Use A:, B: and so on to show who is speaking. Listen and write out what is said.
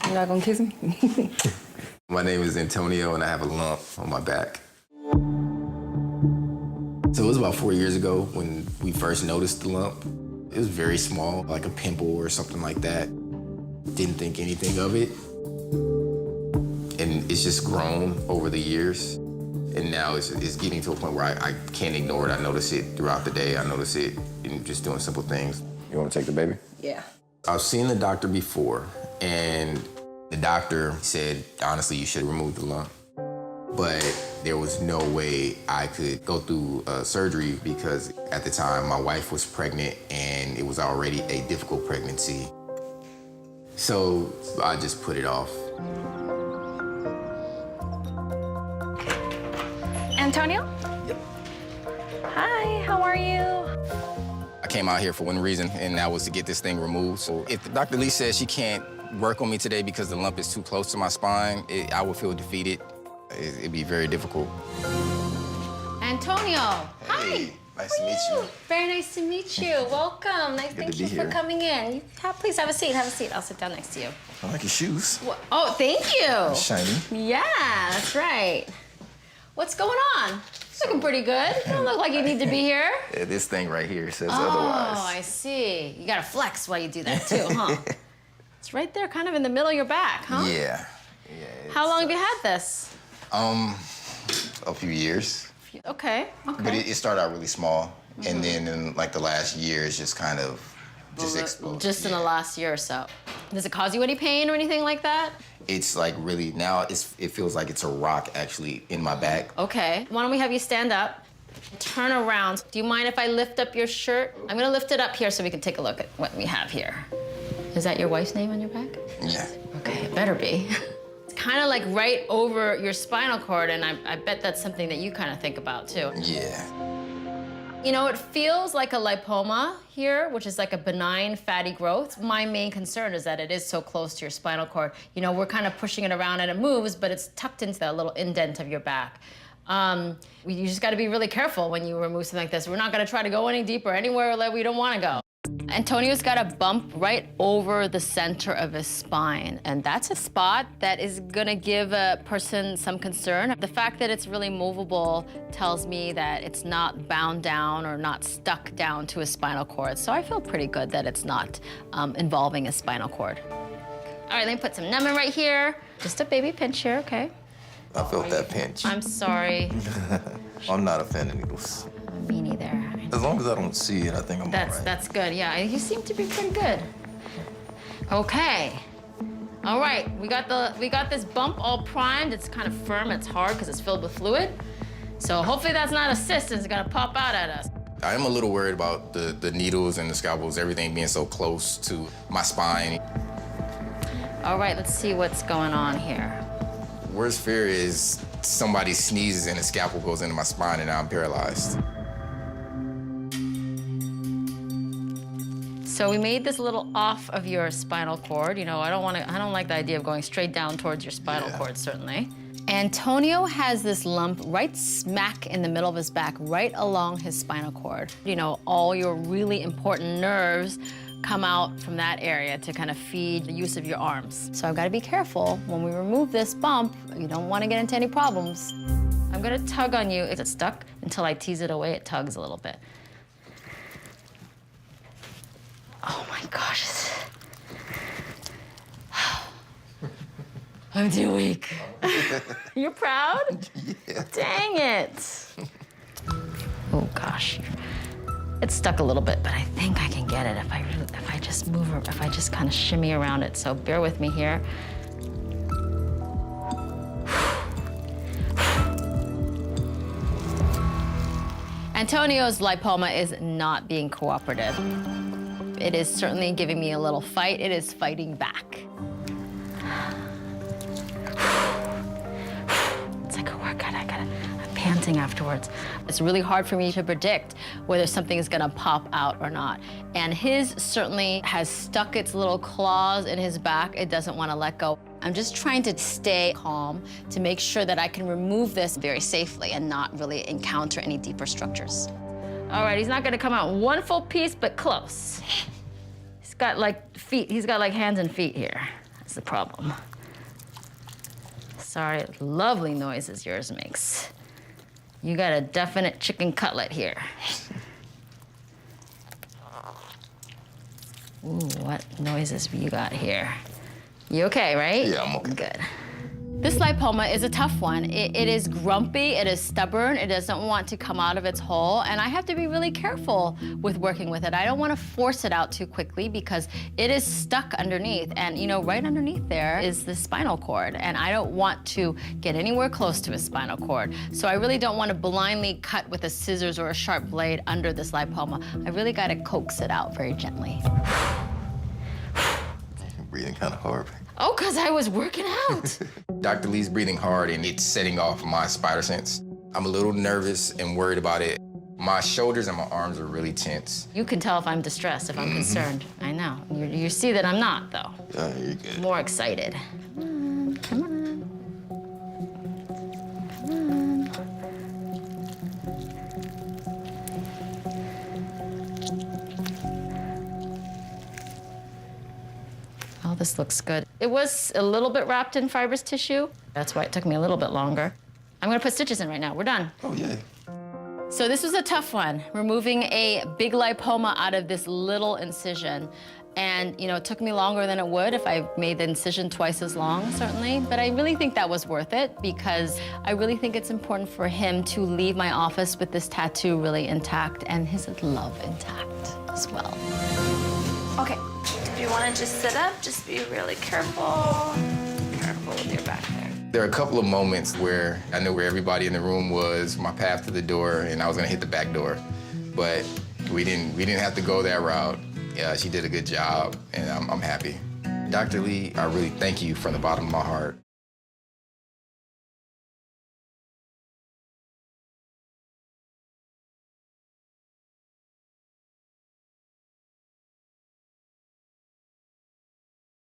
A: You're not gonna kiss me?
B: My name is Antonio, and I have a lump on my back. So it was about 4 years ago when we first noticed the lump. It was very small, like a pimple or something like that. Didn't think anything of it. And it's just grown over the years. And now it's getting to a point where I can't ignore it. I notice it throughout the day. I notice it in just doing simple things. You want to take the baby?
A: Yeah.
B: I've seen the doctor before, and the doctor said, honestly, you should remove the lump. But there was no way I could go through surgery because at the time my wife was pregnant and it was already a difficult pregnancy. So I just put it off.
C: Antonio?
B: Yep.
C: Hi, how are you?
B: I came out here for one reason, and that was to get this thing removed. So if Dr. Lee says she can't work on me today because the lump is too close to my spine, I would feel defeated. It'd be very difficult.
C: Antonio,
B: Hey,
C: hi.
B: nice to meet you.
C: Very nice to meet you. Welcome. Nice.
B: to
C: Thank
B: be
C: you for
B: here.
C: coming in. Please have a seat. Have a seat. I'll sit down next to you.
B: I like your shoes.
C: Oh, thank you.
B: Shiny.
C: Yeah, that's right. What's going on? Looking pretty good. You don't look like you need to be here.
B: Yeah, this thing right here says
C: Oh,
B: otherwise.
C: I see. You gotta flex while you do that too, huh? It's right there, kind of in the middle of your back, huh?
B: Yeah.
C: How long have you had this?
B: A few years.
C: Okay.
B: But it started out really small, and then in like the last year, it's just kind of exploded.
C: Just in the last year or so. Does it cause you any pain or anything like that?
B: It's like really now. It feels like it's a rock actually in my back.
C: Okay. Why don't we have you stand up, turn around. Do you mind if I lift up your shirt? I'm gonna lift it up here so we can take a look at what we have here. Is that your wife's name on your back?
B: Yeah.
C: Okay, it better be. It's kind of like right over your spinal cord, and I bet that's something that you kind of think about too.
B: Yeah.
C: You know, it feels like a lipoma here, which is like a benign fatty growth. My main concern is that it is so close to your spinal cord. You know, we're kind of pushing it around and it moves, but it's tucked into that little indent of your back. You just gotta be really careful when you remove something like this. We're not gonna try to go any deeper anywhere that we don't wanna go. Antonio's got a bump right over the center of his spine, and that's a spot that is gonna give a person some concern. The fact that it's really movable tells me that it's not bound down or not stuck down to his spinal cord, so I feel pretty good that it's not involving his spinal cord. All right, let me put some numbing right here. Just a baby pinch here, okay?
B: I felt that pinch.
C: I'm sorry.
B: I'm not a fan of needles.
C: Me neither.
B: As long as I don't see it, I think I'm all right.
C: That's good, yeah. You seem to be pretty good. Okay. All right, we got this bump all primed. It's kind of firm, it's hard because it's filled with fluid. So hopefully that's not a cyst and it's gonna pop out at us.
B: I am a little worried about the needles and the scalpels, everything being so close to my spine.
C: All right, let's see what's going on here.
B: Worst fear is somebody sneezes and the scalpel goes into my spine and now I'm paralyzed.
C: So we made this little off of your spinal cord. You know, I don't like the idea of going straight down towards your spinal cord, certainly. Antonio has this lump right smack in the middle of his back, right along his spinal cord. You know, all your really important nerves come out from that area to kind of feed the use of your arms. So I've got to be careful when we remove this bump. You don't want to get into any problems. I'm going to tug on you. It's stuck until I tease it away. It tugs a little bit. Oh my gosh. I'm too weak. You're proud?
B: Yeah.
C: Dang it. Oh gosh. It's stuck a little bit, but I think I can get it if I just move, if I just kind of shimmy around it. So bear with me here. Antonio's lipoma is not being cooperative. It is certainly giving me a little fight. It is fighting back. It's like a workout. I'm panting afterwards. It's really hard for me to predict whether something is gonna pop out or not. And his certainly has stuck its little claws in his back. It doesn't wanna let go. I'm just trying to stay calm to make sure that I can remove this very safely and not really encounter any deeper structures. All right, he's not gonna come out one full piece, but close. He's got like feet, he's got like hands and feet here. is the problem. Sorry, lovely noises yours makes. You got a definite chicken cutlet here. Ooh, what noises you got here? You okay, right?
B: Yeah, I'm okay.
C: Good. This lipoma is a tough one. It is grumpy, it is stubborn, it doesn't want to come out of its hole, and I have to be really careful with working with it. I don't want to force it out too quickly because it is stuck underneath, and you know, right underneath there is the spinal cord, and I don't want to get anywhere close to his spinal cord. So I really don't want to blindly cut with a scissors or a sharp blade under this lipoma. I really got to coax it out very gently.
B: You're breathing kind of hard.
C: Oh, because I was working out.
B: Dr. Lee's breathing hard and it's setting off my spider sense. I'm a little nervous and worried about it. My shoulders and my arms are really tense.
C: You can tell if I'm distressed, if I'm concerned. I know. You see that I'm not, though.
B: You're good.
C: More excited. Come on. Oh, this looks good. It was a little bit wrapped in fibrous tissue. That's why it took me a little bit longer. I'm gonna put stitches in right now. We're done.
B: Oh, yeah.
C: So this was a tough one, removing a big lipoma out of this little incision. And, you know, it took me longer than it would if I made the incision twice as long, certainly. But I really think that was worth it because I really think it's important for him to leave my office with this tattoo really intact and his love intact as well.
A: Okay, do you want to just sit up? Just be really careful.
C: Careful with your back there.
B: There are a couple of moments where I knew where everybody in the room was, my path to the door, and I was gonna hit the back door. But we didn't have to go that route. Yeah, she did a good job, and I'm happy. Dr. Lee, I really thank you from the bottom of my heart.